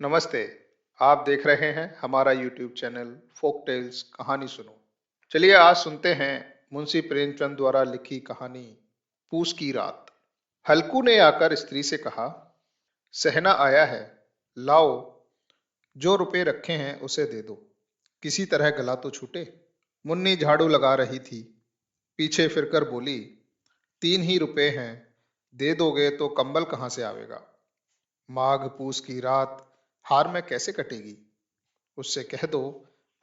नमस्ते। आप देख रहे हैं हमारा यूट्यूब चैनल फोक टेल्स कहानी सुनो। चलिए आज सुनते हैं मुंशी प्रेमचंद द्वारा लिखी कहानी पूस की रात। हल्कू ने आकर स्त्री से कहा, सहना आया है, लाओ, जो रुपए रखे हैं उसे दे दो, किसी तरह गला तो छूटे। मुन्नी झाड़ू लगा रही थी, पीछे फिरकर बोली, 3 ही रुपए हैं, दे दोगे तो कंबल कहाँ से आवेगा। माघ पूस की रात हार में कैसे कटेगी। उससे कह दो,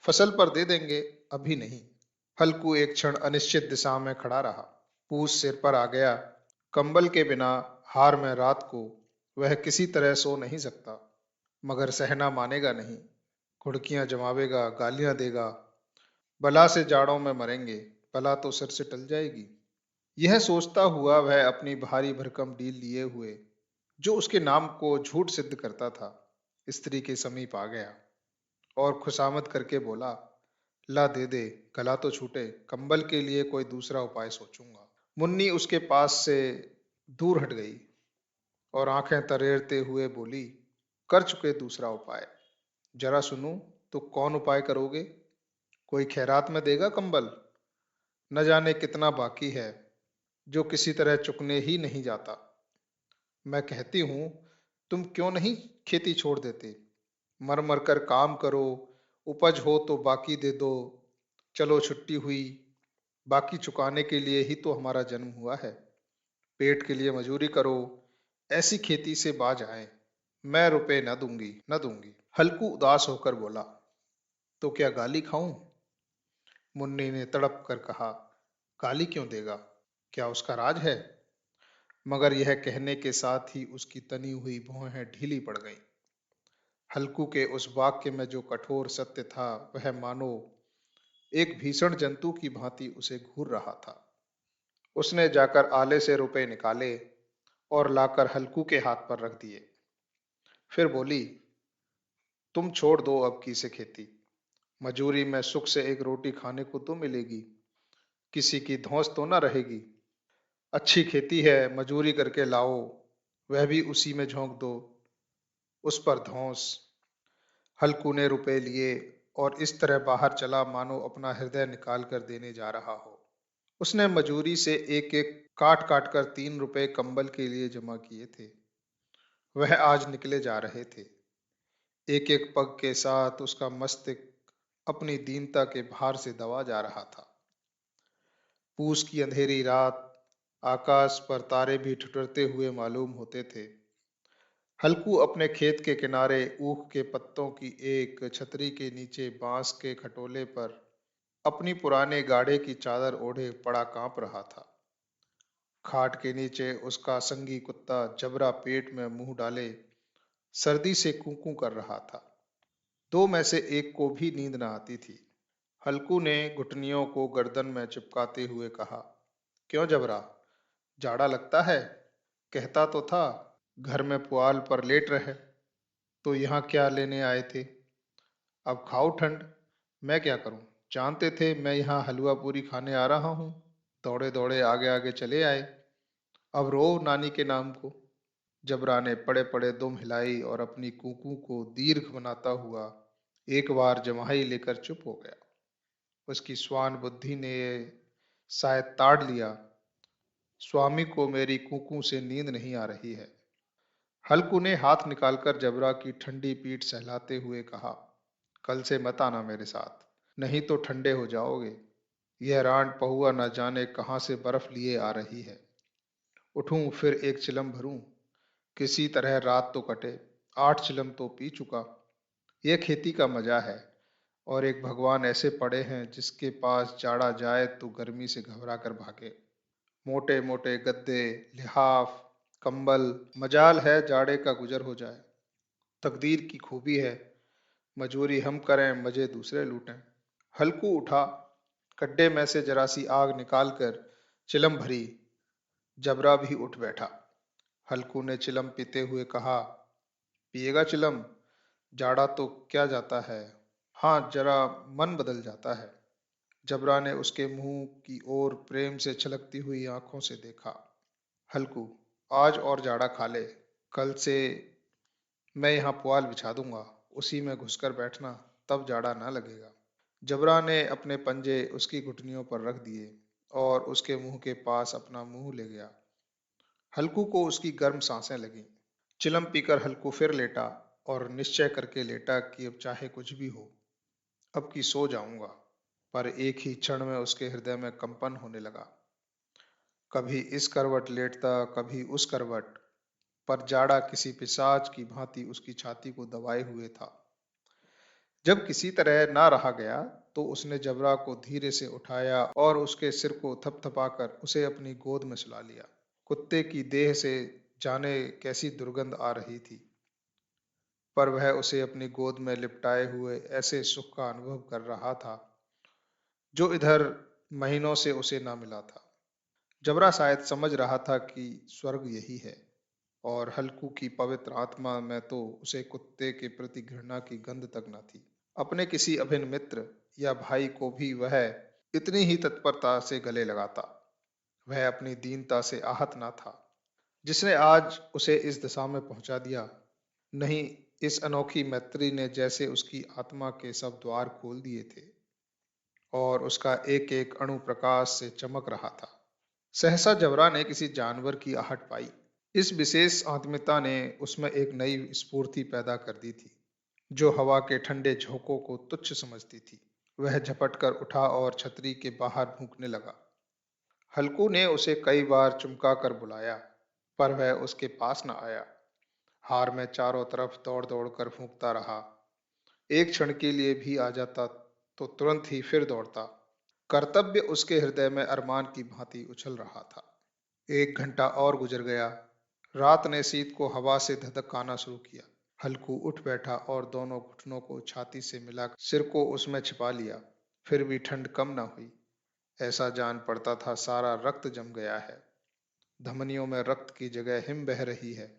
फसल पर दे देंगे, अभी नहीं। हल्कू एक क्षण अनिश्चित दिशा में खड़ा रहा। पूस सिर पर आ गया। कंबल के बिना हार में रात को वह किसी तरह सो नहीं सकता। मगर सहना मानेगा नहीं। घुड़कियां जमावेगा, गालियां देगा। बला से जाड़ों में मरेंगे, बला तो सिर से टल जाएगी। यह सोचता हुआ वह अपनी भारी भरकम डील लिए हुए, जो उसके नाम को झूठ सिद्ध करता था, स्त्री के समीप आ गया और खुशामद करके बोला, ला दे दे, गला तो छूटे, कंबल के लिए कोई दूसरा उपाय सोचूंगा। मुन्नी उसके पास से दूर हट गई और आंखें तरेरते हुए बोली, कर चुके दूसरा उपाय, जरा सुनूं तो कौन उपाय करोगे। कोई खैरात में देगा कंबल। न जाने कितना बाकी है, जो किसी तरह चुकने ही नहीं जाता। मैं कहती हूं, तुम क्यों नहीं खेती छोड़ देते। मर मर कर काम करो, उपज हो तो बाकी दे दो। चलो छुट्टी हुई, बाकी चुकाने के लिए ही तो हमारा जन्म हुआ है। पेट के लिए मजूरी करो, ऐसी खेती से बाज आए। मैं रुपए न दूंगी, न दूंगी। हल्कू उदास होकर बोला, तो क्या गाली खाऊं। मुन्नी ने तड़प कर कहा, गाली क्यों देगा, क्या उसका राज है। मगर यह कहने के साथ ही उसकी तनी हुई भौहें ढीली पड़ गईं। हल्कू के उस वाक्य में जो कठोर सत्य था, वह मानो एक भीषण जंतु की भांति उसे घूर रहा था। उसने जाकर आले से रुपए निकाले और लाकर हल्कू के हाथ पर रख दिए। फिर बोली, तुम छोड़ दो अब की से खेती। मजूरी में सुख से एक रोटी खाने को तो मिलेगी, किसी की धौंस तो ना रहेगी। अच्छी खेती है, मजूरी करके लाओ, वह भी उसी में झोंक दो, उस पर धौंस। हल्कू ने रुपए लिए और इस तरह बाहर चला मानो अपना हृदय निकाल कर देने जा रहा हो। उसने मजूरी से एक एक काट काट कर 3 रुपए कंबल के लिए जमा किए थे। वह आज निकले जा रहे थे। एक एक पग के साथ उसका मस्तिष्क अपनी दीनता के भार से दबा जा रहा था। पूस की अंधेरी रात, आकाश पर तारे भी ठुठुरते हुए मालूम होते थे। हल्कू अपने खेत के किनारे ऊख के पत्तों की एक छतरी के नीचे बांस के खटोले पर अपनी पुराने गाड़े की चादर ओढ़े पड़ा कांप रहा था। खाट के नीचे उसका संगी कुत्ता जबरा पेट में मुंह डाले सर्दी से कूं कूं कर रहा था। दो में से एक को भी नींद न आती थी। हल्कू ने घुटनियों को गर्दन में चिपकाते हुए कहा, क्यों जबरा, जाड़ा लगता है। कहता तो था घर में पुआल पर लेट रहे, तो यहाँ क्या लेने आए थे। अब खाओ ठंड, मैं क्या करूं। जानते थे मैं यहाँ हलवा पूरी खाने आ रहा हूँ, दौड़े दौड़े आगे आगे चले आए। अब रो नानी के नाम को। जबरा ने पड़े पड़े दुम हिलाई और अपनी कूकू को दीर्घ बनाता हुआ एक बार जम्हाई लेकर चुप हो गया। उसकी स्वान बुद्धि ने शायद ताड़ लिया, स्वामी को मेरी कूकू से नींद नहीं आ रही है। हल्कू ने हाथ निकालकर जबरा की ठंडी पीठ सहलाते हुए कहा, कल से मत आना मेरे साथ, नहीं तो ठंडे हो जाओगे। यह रांड पहुआ न जाने कहाँ से बर्फ लिए आ रही है। उठूं फिर एक चिलम भरूं, किसी तरह रात तो कटे। 8 चिलम तो पी चुका। यह खेती का मजा है। और एक भगवान ऐसे पड़े हैं जिसके पास जाड़ा जाए तो गर्मी से घबरा कर भागे। मोटे मोटे गद्दे, लिहाफ, कंबल, मजाल है जाड़े का गुजर हो जाए। तकदीर की खूबी है, मजूरी हम करें, मजे दूसरे लूटें। हल्कू उठा, कड्डे में से जरा सी आग निकालकर चिलम भरी। जबरा भी उठ बैठा। हल्कू ने चिलम पीते हुए कहा, पिएगा चिलम, जाड़ा तो क्या जाता है, हाँ जरा मन बदल जाता है। जबरा ने उसके मुंह की ओर प्रेम से छलकती हुई आंखों से देखा। हल्कू, आज और जाड़ा खा ले, कल से मैं यहाँ पुआल बिछा दूंगा, उसी में घुसकर बैठना, तब जाड़ा ना लगेगा। जबरा ने अपने पंजे उसकी घुटनियों पर रख दिए और उसके मुंह के पास अपना मुंह ले गया। हल्कू को उसकी गर्म सांसें लगीं। चिलम पीकर हल्कू फिर लेटा और निश्चय करके लेटा कि अब चाहे कुछ भी हो, अब की सो जाऊंगा। पर एक ही क्षण में उसके हृदय में कंपन होने लगा। कभी इस करवट लेटता, कभी उस करवट, पर जाड़ा किसी पिशाच की भांति उसकी छाती को दबाए हुए था। जब किसी तरह ना रहा गया, तो उसने जबरा को धीरे से उठाया और उसके सिर को थपथपाकर उसे अपनी गोद में सुला लिया। कुत्ते की देह से जाने कैसी दुर्गंध आ रही थी, पर वह उसे अपनी गोद में लिपटाए हुए ऐसे सुख का अनुभव कर रहा था जो इधर महीनों से उसे ना मिला था। जबरा शायद समझ रहा था कि स्वर्ग यही है, और हल्कू की पवित्र आत्मा में तो उसे कुत्ते के प्रति घृणा की गंध तक न थी। अपने किसी अभिन्न मित्र या भाई को भी वह इतनी ही तत्परता से गले लगाता। वह अपनी दीनता से आहत न था, जिसने आज उसे इस दशा में पहुंचा दिया। नहीं, इस अनोखी मैत्री ने जैसे उसकी आत्मा के सब द्वार खोल दिए थे और उसका एक एक अणु प्रकाश से चमक रहा था। सहसा जबरा ने किसी जानवर की आहट पाई। इस विशेष आत्मीयता ने उसमें एक नई स्फूर्ति पैदा कर दी थी, जो हवा के ठंडे झोंकों को तुच्छ समझती थी। वह झपट कर उठा और छतरी के बाहर भूंकने लगा। हल्कू ने उसे कई बार चुमका कर बुलाया, पर वह उसके पास न आया। हार में चारों तरफ दौड़ दौड़ कर फूंकता रहा। एक क्षण के लिए भी आ जाता तो तुरंत ही फिर दौड़ता। कर्तव्य उसके हृदय में अरमान की भांति उछल रहा था। एक घंटा और गुजर गया। रात ने शीत को हवा से धधकाना शुरू किया। हल्कू उठ बैठा और दोनों घुटनों को छाती से मिलाकर सिर को उसमें छिपा लिया। फिर भी ठंड कम न हुई। ऐसा जान पड़ता था सारा रक्त जम गया है, धमनियों में रक्त की जगह हिम बह रही है।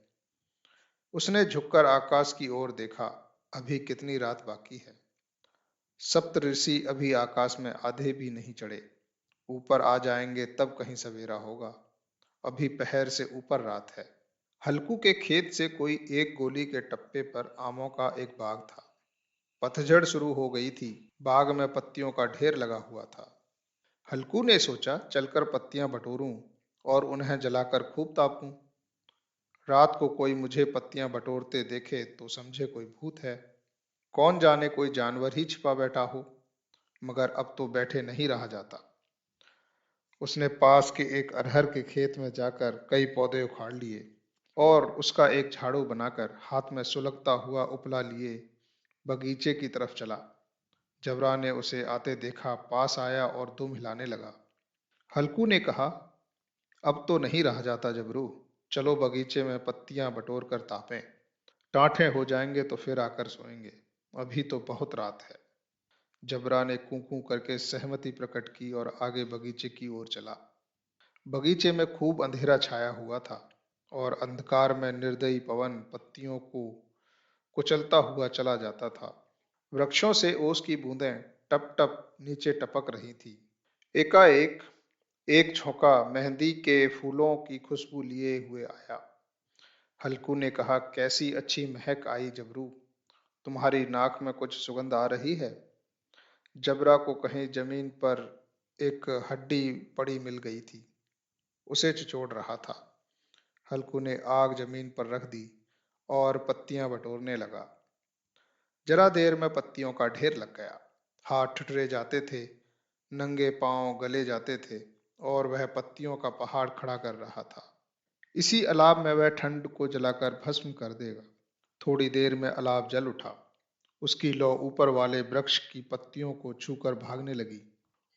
उसने झुककर आकाश की ओर देखा। अभी कितनी रात बाकी है। सप्तऋषि अभी आकाश में आधे भी नहीं चढ़े। ऊपर आ जाएंगे तब कहीं सवेरा होगा। अभी पहर से ऊपर रात है। हल्कू के खेत से कोई एक गोली के टप्पे पर आमों का एक बाग था। पतझड़ शुरू हो गई थी। बाग में पत्तियों का ढेर लगा हुआ था। हल्कू ने सोचा चलकर पत्तियां बटोरूं और उन्हें जलाकर खूब तापूं। रात को कोई मुझे पत्तियां बटोरते देखे तो समझे कोई भूत है। कौन जाने कोई जानवर ही छिपा बैठा हो। मगर अब तो बैठे नहीं रहा जाता। उसने पास के एक अरहर के खेत में जाकर कई पौधे उखाड़ लिए और उसका एक झाड़ू बनाकर हाथ में सुलगता हुआ उपला लिए बगीचे की तरफ चला। जबरा ने उसे आते देखा, पास आया और दुम हिलाने लगा। हल्कू ने कहा, अब तो नहीं रहा जाता जबरू, चलो बगीचे में पत्तियां बटोर कर तापें। टाँठे हो जाएंगे तो फिर आकर सोएंगे, अभी तो बहुत रात है। जबरा ने कूं कूं करके सहमति प्रकट की और आगे बगीचे की ओर चला। बगीचे में खूब अंधेरा छाया हुआ था और अंधकार में निर्दयी पवन पत्तियों को कुचलता हुआ चला जाता था। वृक्षों से ओस की बूंदें टप टप नीचे टपक रही थी। एकाएक एक झोंका मेहंदी के फूलों की खुशबू लिए हुए आया। हल्कू ने कहा, कैसी अच्छी महक आई जबरू, तुम्हारी नाक में कुछ सुगंध आ रही है। जबरा को कहीं जमीन पर एक हड्डी पड़ी मिल गई थी, उसे चिचोड़ रहा था। हल्कू ने आग जमीन पर रख दी और पत्तियां बटोरने लगा। जरा देर में पत्तियों का ढेर लग गया। हाथ ठुठुरे जाते थे, नंगे पांव गले जाते थे और वह पत्तियों का पहाड़ खड़ा कर रहा था। इसी अलाव में वह ठंड को जलाकर भस्म कर देगा। थोड़ी देर में अलाव जल उठा। उसकी लौ ऊपर वाले वृक्ष की पत्तियों को छूकर भागने लगी।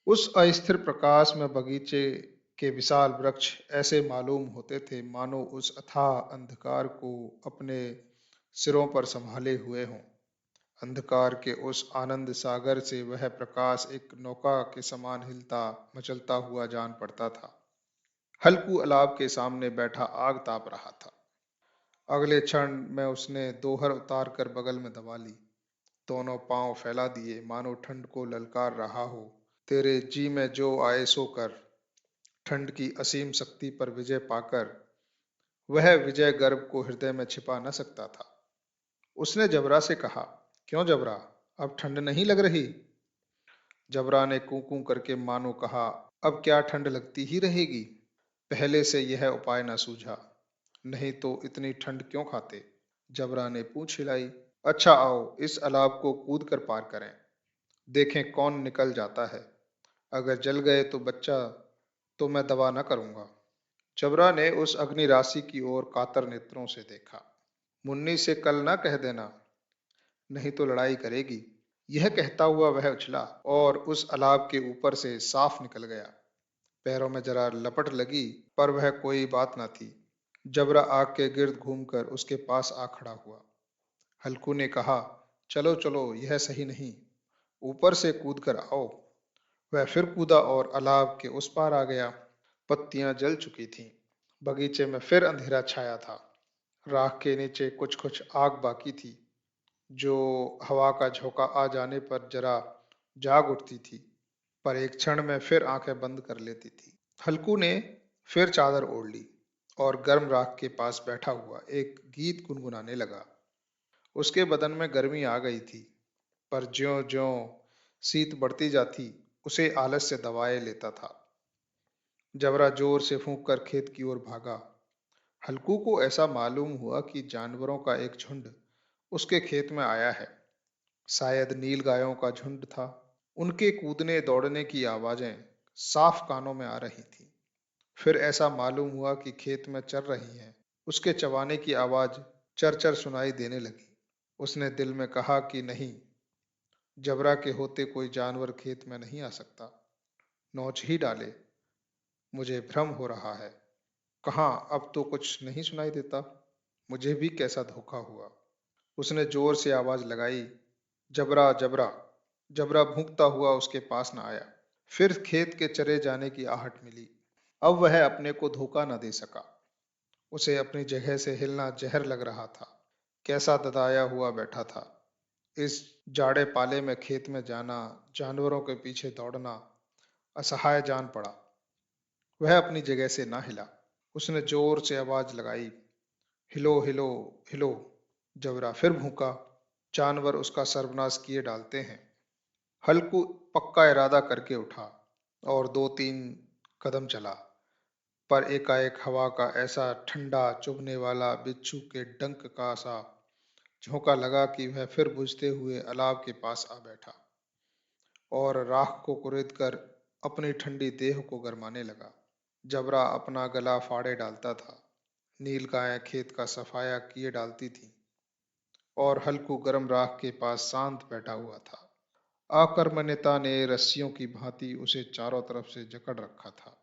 उस अस्थिर प्रकाश में बगीचे के विशाल वृक्ष ऐसे मालूम होते थे मानो उस अथाह अंधकार को अपने सिरों पर संभाले हुए हों। अंधकार के उस आनंद सागर से वह प्रकाश एक नौका के समान हिलता मचलता हुआ जान पड़ता था। हल्कू अलाव के सामने बैठा आग ताप रहा था। अगले क्षण में उसने दोहर उतार कर बगल में दबा ली। दोनों पांव फैला दिए मानो ठंड को ललकार रहा हो। तेरे जी में जो आए सो कर। ठंड की असीम शक्ति पर विजय पाकर वह विजय गर्व को हृदय में छिपा न सकता था। उसने जबरा से कहा, क्यों जबरा, अब ठंड नहीं लग रही? जबरा ने कूं कूं करके मानो कहा, अब क्या ठंड लगती ही रहेगी। पहले से यह उपाय न सूझा, नहीं तो इतनी ठंड क्यों खाते। जबरा ने पूंछ हिलाई। अच्छा आओ इस अलाव को कूद कर पार करें, देखें कौन निकल जाता है। अगर जल गए तो बच्चा तो मैं दवा न करूंगा। जबरा ने उस अग्नि राशि की ओर कातर नेत्रों से देखा। मुन्नी से कल ना कह देना, नहीं तो लड़ाई करेगी। यह कहता हुआ वह उछला और उस अलाव के ऊपर से साफ निकल गया। पैरों में जरा लपट लगी, पर वह कोई बात न थी। जबरा आग के गिर्द घूमकर उसके पास आ खड़ा हुआ। हल्कू ने कहा, चलो चलो यह सही नहीं, ऊपर से कूद कर आओ। वह फिर कूदा और अलाव के उस पार आ गया। पत्तियां जल चुकी थीं। बगीचे में फिर अंधेरा छाया था। राख के नीचे कुछ कुछ आग बाकी थी, जो हवा का झोंका आ जाने पर जरा जाग उठती थी, पर एक क्षण में फिर आंखें बंद कर लेती थी। हल्कू ने फिर चादर ओढ़ ली और गर्म राख के पास बैठा हुआ एक गीत गुनगुनाने लगा। उसके बदन में गर्मी आ गई थी, पर ज्यों ज्यों शीत बढ़ती जाती उसे आलस्य दबाए लेता था। जबरा जोर से फूंक कर खेत की ओर भागा। हल्कू को ऐसा मालूम हुआ कि जानवरों का एक झुंड उसके खेत में आया है। शायद नील गायों का झुंड था। उनके कूदने दौड़ने की आवाजें साफ कानों में आ रही थी। फिर ऐसा मालूम हुआ कि खेत में चर रही हैं। उसके चबाने की आवाज चरचर सुनाई देने लगी। उसने दिल में कहा कि नहीं, जबरा के होते कोई जानवर खेत में नहीं आ सकता। नौच ही डाले, मुझे भ्रम हो रहा है। कहाँ, अब तो कुछ नहीं सुनाई देता। मुझे भी कैसा धोखा हुआ। उसने जोर से आवाज लगाई, जबरा जबरा। जबरा भूंकता हुआ उसके पास न आया। फिर खेत के चरे जाने की आहट मिली। अब वह अपने को धोखा न दे सका। उसे अपनी जगह से हिलना जहर लग रहा था। कैसा ददाया हुआ बैठा था। इस जाड़े पाले में खेत में जाना, जानवरों के पीछे दौड़ना असहाय जान पड़ा। वह अपनी जगह से ना हिला। उसने जोर से आवाज लगाई, हिलो हिलो हिलो। जबरा फिर भूखा। जानवर उसका सर्वनाश किए डालते हैं। हल्कू पक्का इरादा करके उठा और 2-3 कदम चला, पर एकाएक हवा का ऐसा ठंडा चुभने वाला बिच्छू के डंक का सा झोंका लगा कि वह फिर बुझते हुए अलाव के पास आ बैठा और राख को कुरेद कर अपनी ठंडी देह को गरमाने लगा। जबरा अपना गला फाड़े डालता था। नील गायें खेत का सफाया किए डालती थी और हल्कू गर्म राख के पास शांत बैठा हुआ था। आकर्मण्यता ने रस्सियों की भांति उसे चारों तरफ से जकड़ रखा था।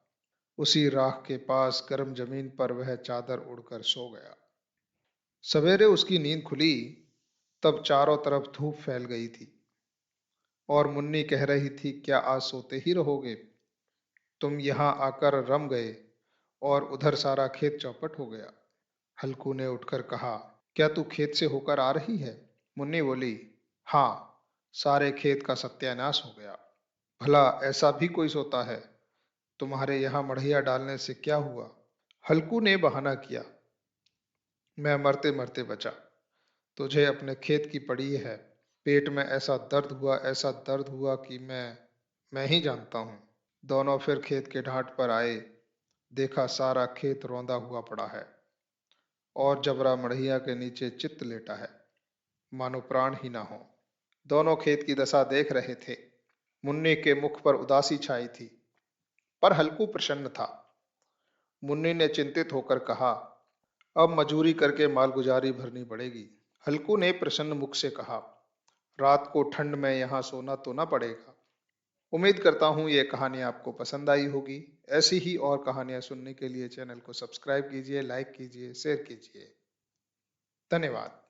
उसी राख के पास गर्म जमीन पर वह चादर उड़कर सो गया। सवेरे उसकी नींद खुली, तब चारों तरफ धूप फैल गई थी और मुन्नी कह रही थी, क्या आज सोते ही रहोगे? तुम यहाँ आकर रम गए और उधर सारा खेत चौपट हो गया। हल्कू ने उठकर कहा, क्या तू खेत से होकर आ रही है? मुन्नी बोली, हाँ, सारे खेत का सत्यानाश हो गया। भला ऐसा भी कोई सोता है? तुम्हारे यहाँ मढ़िया डालने से क्या हुआ? हल्कू ने बहाना किया, मैं मरते मरते बचा। तुझे अपने खेत की पड़ी है। पेट में ऐसा दर्द हुआ कि मैं ही जानता हूँ। दोनों फिर खेत के ढाट पर आए। देखा सारा खेत रौंदा हुआ पड़ा है और जबरा मड़हिया के नीचे चित्त लेटा है, मानो प्राण ही ना हो। दोनों खेत की दशा देख रहे थे। मुन्नी के मुख पर उदासी छाई थी, पर हल्कू प्रसन्न था। मुन्नी ने चिंतित होकर कहा, अब मजूरी करके मालगुजारी भरनी पड़ेगी। हल्कू ने प्रसन्न मुख से कहा, रात को ठंड में यहाँ सोना तो ना पड़ेगा। उम्मीद करता हूँ ये कहानी आपको पसंद आई होगी। ऐसी ही और कहानियां सुनने के लिए चैनल को सब्सक्राइब कीजिए, लाइक कीजिए, शेयर कीजिए। धन्यवाद।